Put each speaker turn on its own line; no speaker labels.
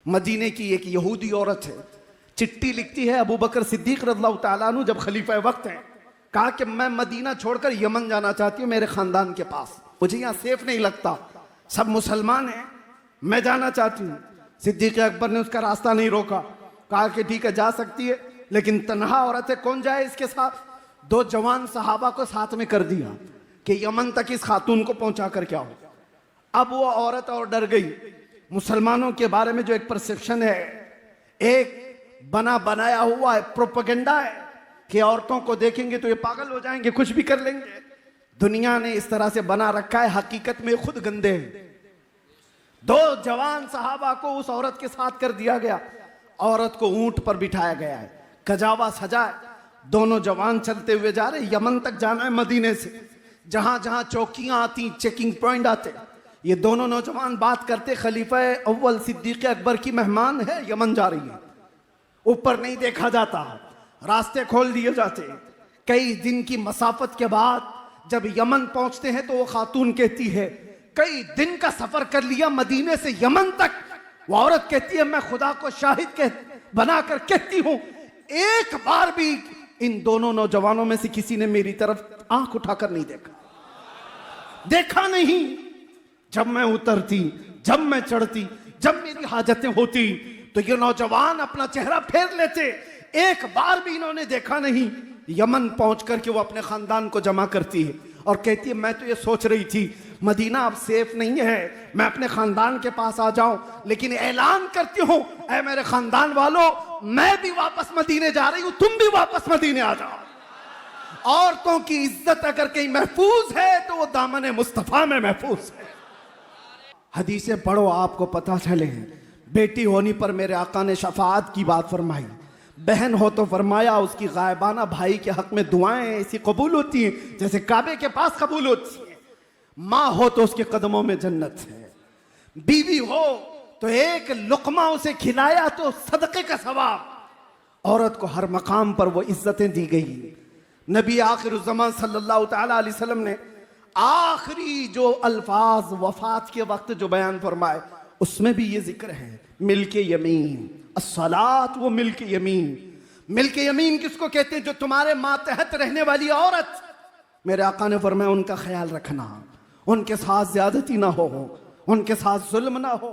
मदीने की एक यहूदी औरत है, चिट्ठी लिखती है अबू बकर सिद्दीक रज़ियल्लाहु ताला अन्हु जब खलीफा वक्त है, कहा कि मैं मदीना छोड़कर यमन जाना चाहती हूँ मेरे खानदान के पास, मुझे यहाँ सेफ नहीं लगता, सब मुसलमान हैं, मैं जाना चाहती हूँ। सिद्दीक अकबर ने उसका रास्ता नहीं रोका, कहा कि ठीक है जा सकती है, लेकिन तन्हा औरत है, कौन जाए इसके साथ। दो जवान सहाबा को साथ में कर दिया कि यमन तक इस खातून को पहुंचा कर क्या हो। अब वो औरत और डर गई। मुसलमानों के बारे में जो एक परसेप्शन है, एक बना बनाया हुआ है, प्रोपेगेंडा है कि औरतों को देखेंगे तो ये पागल हो जाएंगे, कुछ भी कर लेंगे। दुनिया ने इस तरह से बना रखा है, हकीकत में खुद गंदे हैं। दो जवान सहाबा को उस औरत के साथ कर दिया गया। औरत को ऊंट पर बिठाया गया है, कजावा सजा है, दोनों जवान चलते हुए जा रहे। यमन तक जाना है मदीने से, जहां जहां चौकियां आती, चेकिंग पॉइंट आते, ये दोनों नौजवान बात करते, खलीफा अव्वल सिद्दीक अकबर की मेहमान है, यमन जा रही है, ऊपर नहीं देखा जाता, रास्ते खोल दिए जाते। कई दिन की मसाफत के बाद जब यमन पहुंचते हैं तो वो खातून कहती है कई दिन का सफर कर लिया मदीने से यमन तक। वो औरत कहती है मैं खुदा को शाहिद बनाकर कहती हूं, एक बार भी इन दोनों नौजवानों में से किसी ने मेरी तरफ आंख उठाकर नहीं देखा नहीं। जब मैं उतरती, जब मैं चढ़ती, जब मेरी हाजतें होती तो ये नौजवान अपना चेहरा फेर लेते, एक बार भी इन्होंने देखा नहीं। यमन पहुंच करके वो अपने खानदान को जमा करती है और कहती है मैं तो ये सोच रही थी मदीना अब सेफ नहीं है, मैं अपने खानदान के पास आ जाऊं, लेकिन ऐलान करती हूं ऐ मेरे खानदान वालों, मैं भी वापस मदीने जा रही हूं, तुम भी वापस मदीने आ जाओ। औरतों की इज्जत अगर कहीं महफूज है तो वो दामन मुस्तफा में महफूज है। हदीसें पढ़ो आपको पता चले। बेटी होने पर मेरे आका ने शफाअत की बात फरमाई, बहन हो तो फरमाया उसकी गायबाना भाई के हक में दुआएं ऐसी कबूल होती हैं जैसे काबे के पास कबूल होती है। माँ हो तो उसके कदमों में जन्नत है, बीवी हो तो एक लुकमा उसे खिलाया तो सदक़े का सवाब। औरत को हर मकाम पर वो इज्जतें दी गई। नबी आखिरुज़्ज़मान सल्लल्लाहु ताला अलैहि वसल्लम ने आखिरी जो अल्फाज वफात के वक्त जो बयान फरमाए उसमें भी ये जिक्र है, मिल्के यमीन अस्सलात, वो मिल्के यमीन। मिल्के यमीन किसको कहते हैं? जो तुम्हारे मातहत रहने वाली औरत। मेरे आका ने फरमाया उनका ख्याल रखना, उनके साथ ज्यादती ना हो, उनके साथ जुल्म ना हो।